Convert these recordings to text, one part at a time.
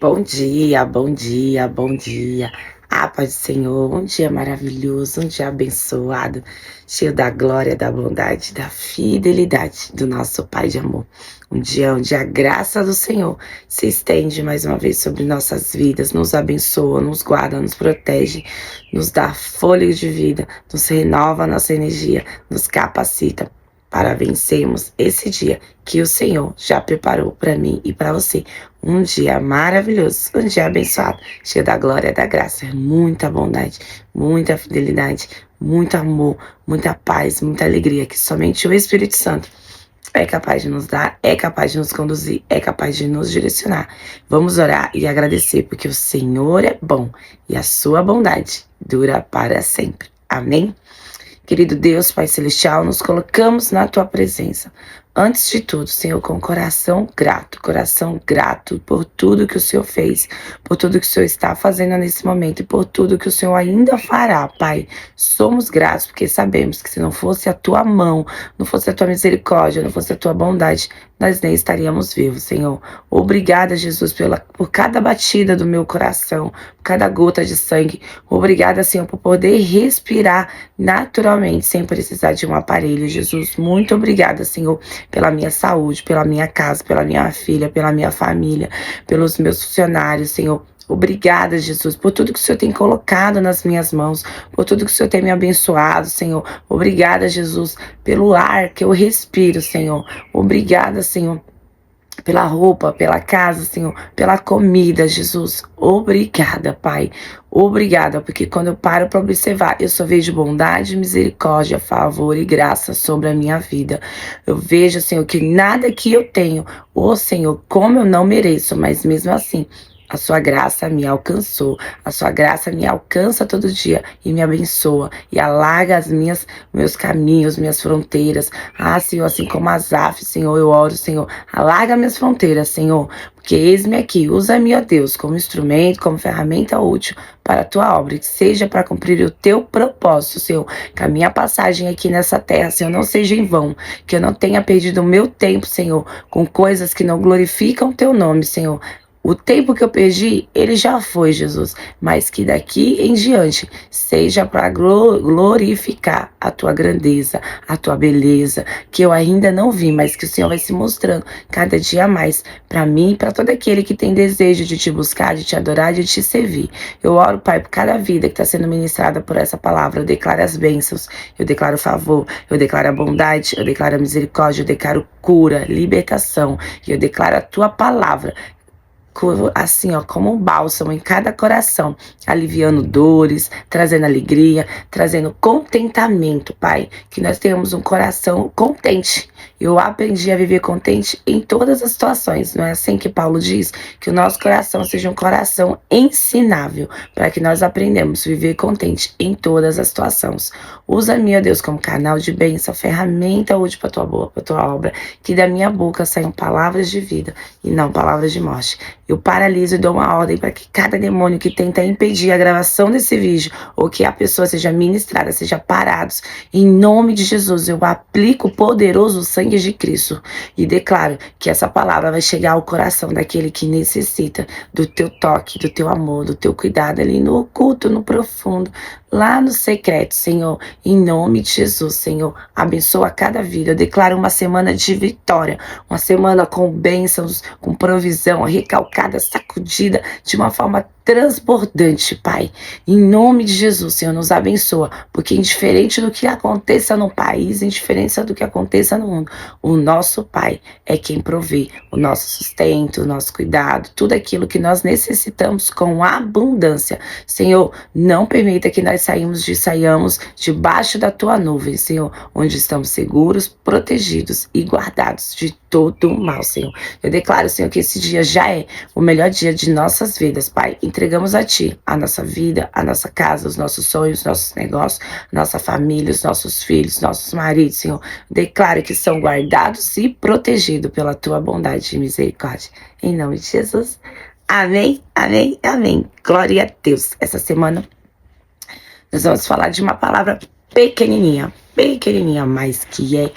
Bom dia, bom dia, bom dia. A paz do Senhor, um dia maravilhoso, um dia abençoado, cheio da glória, da bondade, da fidelidade do nosso Pai de amor. Um dia onde a graça do Senhor se estende mais uma vez sobre nossas vidas, nos abençoa, nos guarda, nos protege, nos dá fôlego de vida, nos renova a nossa energia, nos capacita para vencermos esse dia que o Senhor já preparou para mim e para você. Um dia maravilhoso, um dia abençoado, cheio da glória e da graça, muita bondade, muita fidelidade, muito amor, muita paz, muita alegria que somente o Espírito Santo é capaz de nos dar, é capaz de nos conduzir, é capaz de nos direcionar. Vamos orar e agradecer, porque o Senhor é bom e a sua bondade dura para sempre. Amém? Querido Deus, Pai Celestial, nos colocamos na Tua presença. Antes de tudo, Senhor, com coração grato por tudo que o Senhor fez, por tudo que o Senhor está fazendo nesse momento e por tudo que o Senhor ainda fará, Pai. Somos gratos porque sabemos que se não fosse a Tua mão, não fosse a Tua misericórdia, não fosse a Tua bondade, nós nem estaríamos vivos, Senhor. Obrigada, Jesus, por cada batida do meu coração, por cada gota de sangue. Obrigada, Senhor, por poder respirar naturalmente, sem precisar de um aparelho, Jesus. Muito obrigada, Senhor, pela minha saúde, pela minha casa, pela minha filha, pela minha família, pelos meus funcionários, Senhor. Obrigada, Jesus, por tudo que o Senhor tem colocado nas minhas mãos, por tudo que o Senhor tem me abençoado, Senhor. Obrigada, Jesus, pelo ar que eu respiro, Senhor. Obrigada, Senhor, pela roupa, pela casa, Senhor, pela comida, Jesus. Obrigada, Pai. Obrigada, porque quando eu paro para observar, eu só vejo bondade, misericórdia, favor e graça sobre a minha vida. Eu vejo, Senhor, que nada que eu tenho, Senhor, como eu não mereço, mas mesmo assim, a sua graça me alcançou, a sua graça me alcança todo dia e me abençoa e alarga meus caminhos, minhas fronteiras. Senhor, assim como Asaf, Senhor, eu oro, Senhor, alarga minhas fronteiras, Senhor, porque eis-me aqui, usa-me, ó Deus, como instrumento, como ferramenta útil para a tua obra, que seja para cumprir o teu propósito, Senhor, que a minha passagem aqui nessa terra, Senhor, não seja em vão, que eu não tenha perdido o meu tempo, Senhor, com coisas que não glorificam o teu nome, Senhor. O tempo que eu perdi, ele já foi, Jesus, mas que daqui em diante seja para glorificar a tua grandeza, a tua beleza, que eu ainda não vi, mas que o Senhor vai se mostrando cada dia mais para mim e para todo aquele que tem desejo de te buscar, de te adorar, de te servir. Eu oro, Pai, por cada vida que está sendo ministrada por essa palavra. Eu declaro as bênçãos, eu declaro favor, eu declaro a bondade, eu declaro a misericórdia, eu declaro cura, libertação, e eu declaro a tua palavra assim, ó, como um bálsamo em cada coração, aliviando dores, trazendo alegria, trazendo contentamento, Pai, que nós tenhamos um coração contente. Eu aprendi a viver contente em todas as situações, não é assim que Paulo diz? Que o nosso coração seja um coração ensinável, para que nós aprendamos a viver contente em todas as situações. Usa-me, ó Deus, como canal de bênção, ferramenta útil para tua obra, que da minha boca saiam palavras de vida e não palavras de morte. Eu paraliso e dou uma ordem para que cada demônio que tenta impedir a gravação desse vídeo ou que a pessoa seja ministrada, seja parados. Em nome de Jesus, eu aplico o poderoso sangue de Cristo e declaro que essa palavra vai chegar ao coração daquele que necessita do teu toque, do teu amor, do teu cuidado ali no oculto, no profundo, lá no secreto, Senhor. Em nome de Jesus, Senhor, abençoa cada vida. Eu declaro uma semana de vitória, uma semana com bênçãos, com provisão, recalcada, sacudida de uma forma transbordante, Pai. Em nome de Jesus, Senhor, nos abençoa, porque indiferente do que aconteça no país, indiferente do que aconteça no mundo, o nosso Pai é quem provê o nosso sustento, o nosso cuidado, tudo aquilo que nós necessitamos com abundância. Senhor, não permita que nós saiamos debaixo da tua nuvem, Senhor, onde estamos seguros, protegidos e guardados de todo o mal, Senhor. Eu declaro, Senhor, que esse dia já é o melhor dia de nossas vidas, Pai. Entregamos a Ti a nossa vida, a nossa casa, os nossos sonhos, nossos negócios, nossa família, os nossos filhos, nossos maridos, Senhor. Declaro que são guardados e protegidos pela Tua bondade e misericórdia. Em nome de Jesus. Amém, amém, amém. Glória a Deus. Essa semana nós vamos falar de uma palavra pequenininha, mas que é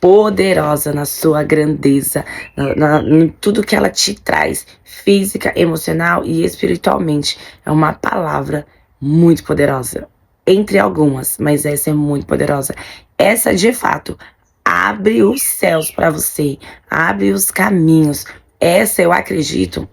poderosa na sua grandeza, em tudo que ela te traz, física, emocional e espiritualmente. É uma palavra muito poderosa, entre algumas, mas essa é muito poderosa. Essa, de fato, abre os céus para você, abre os caminhos. Essa eu acredito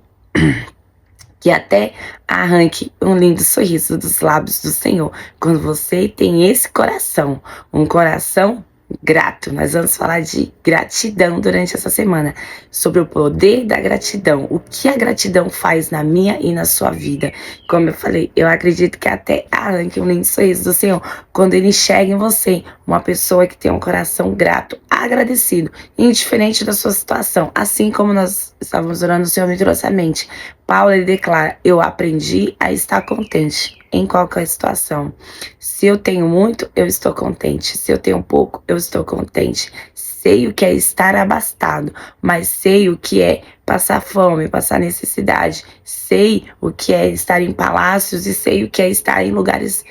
que até arranque um lindo sorriso dos lábios do Senhor, quando você tem esse coração, um coração grato. Nós vamos falar de gratidão durante essa semana, sobre o poder da gratidão, o que a gratidão faz na minha e na sua vida. Como eu falei, eu acredito que até arranque um lindo sorriso do Senhor, quando Ele enxerga em você uma pessoa que tem um coração grato, agradecido, indiferente da sua situação. Assim como nós estávamos orando, o Senhor me trouxe à mente. Paulo, ele declara: eu aprendi a estar contente em qualquer situação. Se eu tenho muito, eu estou contente. Se eu tenho pouco, eu estou contente. Sei o que é estar abastado, mas sei o que é passar fome, passar necessidade. Sei o que é estar em palácios e sei o que é estar em lugares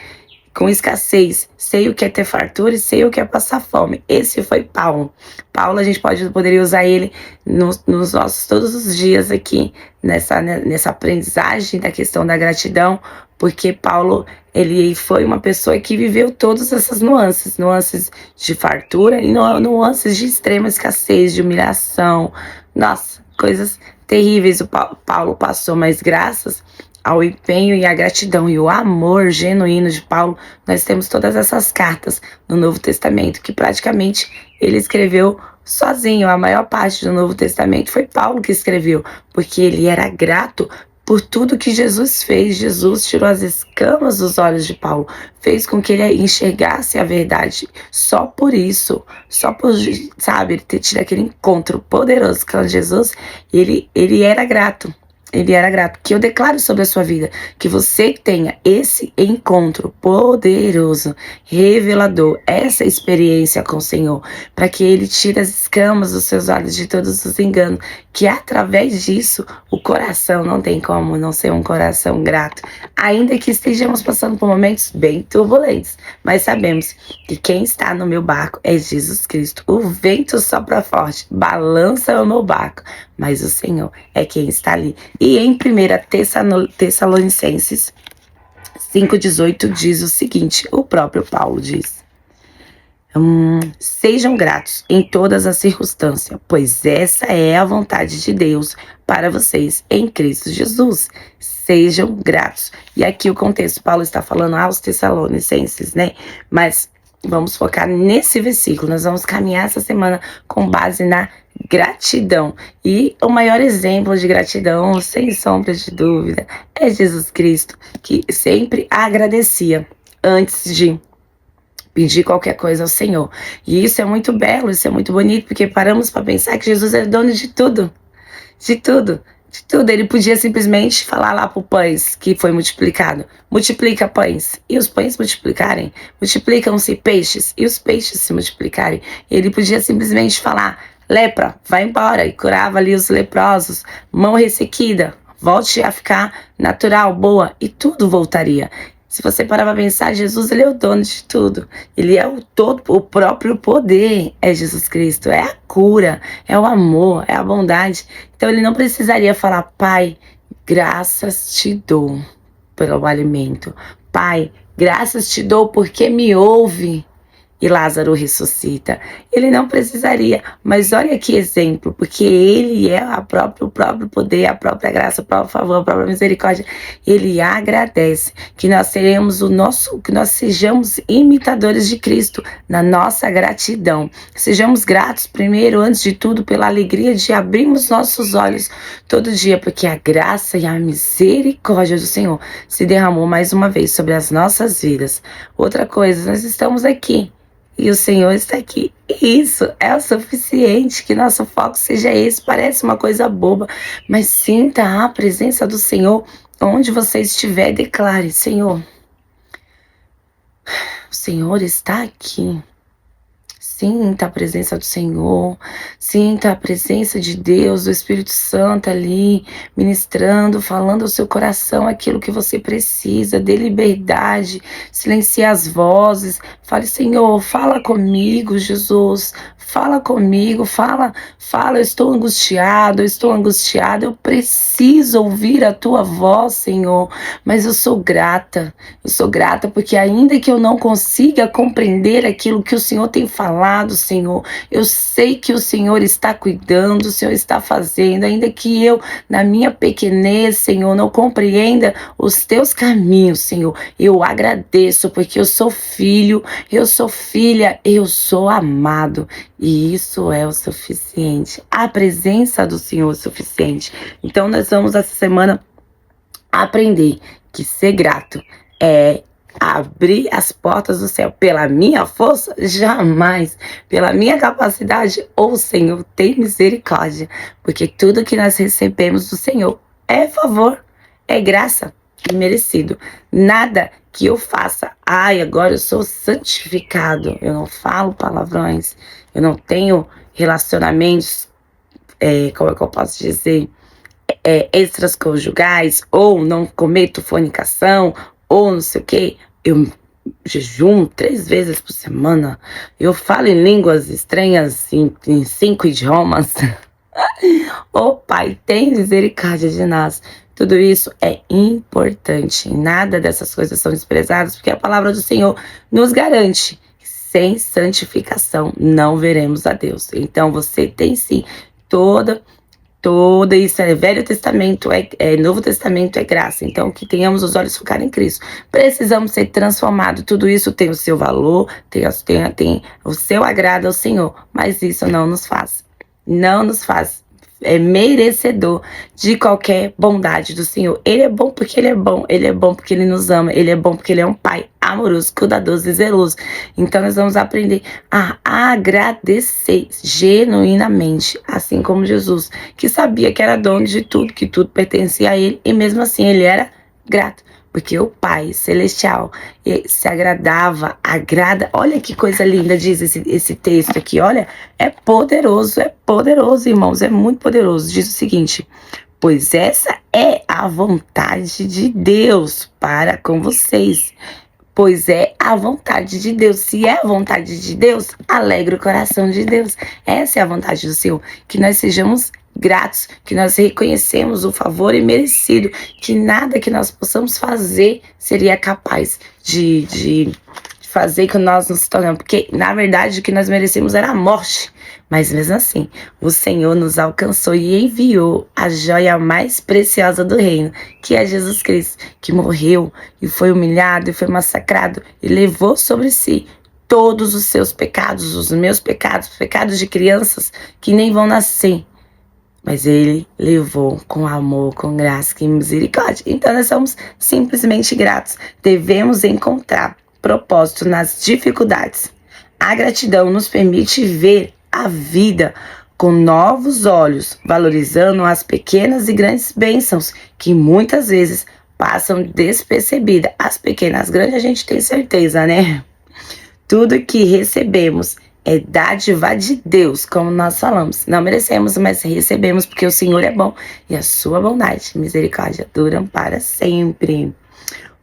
com escassez. Sei o que é ter fartura e sei o que é passar fome. Esse foi Paulo. Paulo, a gente poderia usar ele nos nossos todos os dias aqui, nessa aprendizagem da questão da gratidão, porque Paulo, ele foi uma pessoa que viveu todas essas nuances de fartura e nuances de extrema escassez, de humilhação. Nossa, coisas terríveis o Paulo passou, mas graças ao empenho e à gratidão e o amor genuíno de Paulo, nós temos todas essas cartas no Novo Testamento, que praticamente ele escreveu sozinho. A maior parte do Novo Testamento foi Paulo que escreveu, porque ele era grato por tudo que Jesus fez. Jesus tirou as escamas dos olhos de Paulo, fez com que ele enxergasse a verdade. Só por isso, só por, sabe, ele ter tido aquele encontro poderoso com Jesus, ele era grato. Ele era grato. Que eu declaro sobre a sua vida que você tenha esse encontro poderoso, revelador, essa experiência com o Senhor, para que Ele tire as escamas dos seus olhos de todos os enganos, que através disso o coração não tem como não ser um coração grato, ainda que estejamos passando por momentos bem turbulentos, mas sabemos que quem está no meu barco é Jesus Cristo. O vento sopra forte, balança o meu barco, mas o Senhor é quem está ali. E em 1 Tessalonicenses 5,18 diz o seguinte, o próprio Paulo diz: sejam gratos em todas as circunstâncias, pois essa é a vontade de Deus para vocês em Cristo Jesus. Sejam gratos. E aqui o contexto, Paulo está falando aos Tessalonicenses, né? Mas vamos focar nesse versículo. Nós vamos caminhar essa semana com base na gratidão. E o maior exemplo de gratidão, sem sombra de dúvida, é Jesus Cristo, que sempre agradecia antes de pedir qualquer coisa ao Senhor. E isso é muito belo, isso é muito bonito, porque paramos para pensar que Jesus é dono de tudo. De tudo. De tudo. Ele podia simplesmente falar lá para o pães que foi multiplicado: multiplica pães, e os pães multiplicarem. Multiplicam-se peixes, e os peixes se multiplicarem. Ele podia simplesmente falar: lepra, vai embora, e curava ali os leprosos. Mão ressequida, volte a ficar natural, boa, e tudo voltaria. Se você parar para pensar, Jesus, ele é o dono de tudo. Ele é o próprio poder. É Jesus Cristo, é a cura, é o amor, é a bondade. Então ele não precisaria falar: Pai, graças te dou pelo alimento. Pai, graças te dou porque me ouve. E Lázaro ressuscita. Ele não precisaria, mas olha que exemplo, porque ele é o próprio poder, a própria graça, o próprio favor, a própria misericórdia. Ele agradece que nós que nós sejamos imitadores de Cristo na nossa gratidão. Sejamos gratos primeiro, antes de tudo, pela alegria de abrirmos nossos olhos todo dia, porque a graça e a misericórdia do Senhor se derramou mais uma vez sobre as nossas vidas. Outra coisa, nós estamos aqui. E o Senhor está aqui. Isso é o suficiente, que nosso foco seja esse. Parece uma coisa boba, mas sinta a presença do Senhor onde você estiver. Declare: Senhor, o Senhor está aqui. sinta a presença do Senhor, sinta a presença de Deus, do Espírito Santo ali, ministrando, falando ao seu coração aquilo que você precisa, dê liberdade, silencie as vozes, fale, Senhor, fala comigo, Jesus, fala comigo, fala, eu estou angustiado, eu preciso ouvir a tua voz, Senhor, mas eu sou grata porque ainda que eu não consiga compreender aquilo que o Senhor tem falado, Senhor, eu sei que o Senhor está cuidando, o Senhor está fazendo, ainda que eu, na minha pequenez, Senhor, não compreenda os teus caminhos, Senhor, eu agradeço porque eu sou filho, eu sou filha, eu sou amado. E isso é o suficiente. A presença do Senhor é o suficiente. Então nós vamos essa semana aprender que ser grato é abrir as portas do céu pela minha força, jamais pela minha capacidade. Ou o Senhor tem misericórdia, porque tudo que nós recebemos do Senhor é favor, é graça e merecido. Nada que eu faça, agora eu sou santificado, eu não falo palavrões, eu não tenho relacionamentos, como é que eu posso dizer, extras conjugais, ou não cometo fornicação, ou não sei o que, eu jejum 3 vezes por semana, eu falo em línguas estranhas em 5 idiomas. Ô Pai, tem misericórdia de nós. Tudo isso é importante. Nada dessas coisas são desprezadas, porque a palavra do Senhor nos garante que sem santificação não veremos a Deus. Então você tem sim toda isso é Velho Testamento, Novo Testamento é graça. Então que tenhamos os olhos focados em Cristo. Precisamos ser transformados. Tudo isso tem o seu valor, tem o seu agrado ao Senhor, mas isso não nos faz merecedor de qualquer bondade do Senhor. Ele é bom porque ele é bom, ele é bom porque ele nos ama, ele é bom porque ele é um pai amoroso, cuidadoso e zeloso. Então nós vamos aprender a agradecer genuinamente, assim como Jesus, que sabia que era dono de tudo, que tudo pertencia a ele, e mesmo assim ele era grato. Porque o Pai Celestial se agrada. Olha que coisa linda diz esse texto aqui. Olha, é poderoso, irmãos. É muito poderoso. Diz o seguinte: pois essa é a vontade de Deus para com vocês. Pois é a vontade de Deus. Se é a vontade de Deus, alegra o coração de Deus. Essa é a vontade do Senhor. Que nós sejamos gratos, que nós reconhecemos o favor imerecido, que nada que nós possamos fazer seria capaz de fazer que nós nos tornamos, porque na verdade o que nós merecemos era a morte, mas mesmo assim o Senhor nos alcançou e enviou a joia mais preciosa do reino, que é Jesus Cristo, que morreu e foi humilhado e foi massacrado e levou sobre si todos os seus pecados, os meus pecados, pecados de crianças que nem vão nascer. Mas ele levou com amor, com graça, com misericórdia. Então nós somos simplesmente gratos. Devemos encontrar propósito nas dificuldades. A gratidão nos permite ver a vida com novos olhos, valorizando as pequenas e grandes bênçãos que muitas vezes passam despercebidas. As pequenas, as grandes a gente tem certeza, né? Tudo que recebemos é dádiva de Deus, como nós falamos. Não merecemos, mas recebemos porque o Senhor é bom e a sua bondade e misericórdia duram para sempre.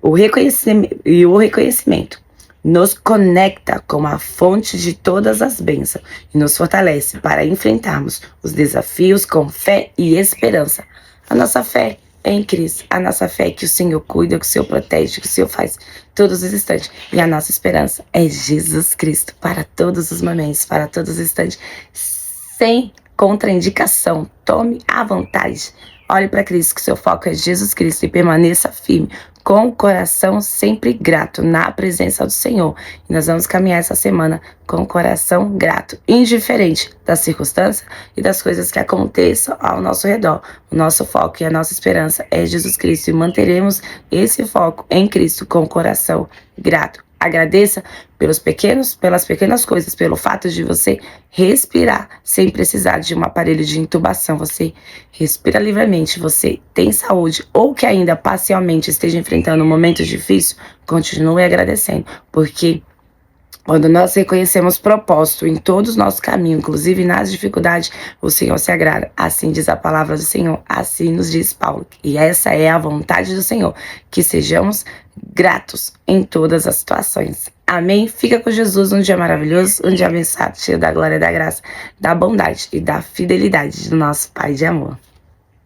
O reconhecimento nos conecta com a fonte de todas as bênçãos e nos fortalece para enfrentarmos os desafios com fé e esperança. A nossa fé é em Cristo. A nossa fé é que o Senhor cuida, que o Senhor protege, que o Senhor faz todos os instantes. E a nossa esperança é Jesus Cristo para todos os momentos, para todos os instantes, sem contraindicação. Tome à vontade. Olhe para Cristo, que seu foco é Jesus Cristo, e permaneça firme, com o coração sempre grato na presença do Senhor. E nós vamos caminhar essa semana com o coração grato, indiferente das circunstâncias e das coisas que aconteçam ao nosso redor. O nosso foco e a nossa esperança é Jesus Cristo, e manteremos esse foco em Cristo com o coração grato. Agradeça pelas pequenas coisas, pelo fato de você respirar sem precisar de um aparelho de intubação. Você respira livremente, você tem saúde, ou que ainda parcialmente esteja enfrentando um momento difícil, continue agradecendo, porque Quando nós reconhecemos propósito em todos os nossos caminhos, inclusive nas dificuldades, o Senhor se agrada. Assim diz a palavra do Senhor, assim nos diz Paulo. E essa é a vontade do Senhor, que sejamos gratos em todas as situações. Amém? Fica com Jesus, um dia maravilhoso, um dia abençoado, cheio da glória, da graça, da bondade e da fidelidade do nosso Pai de amor.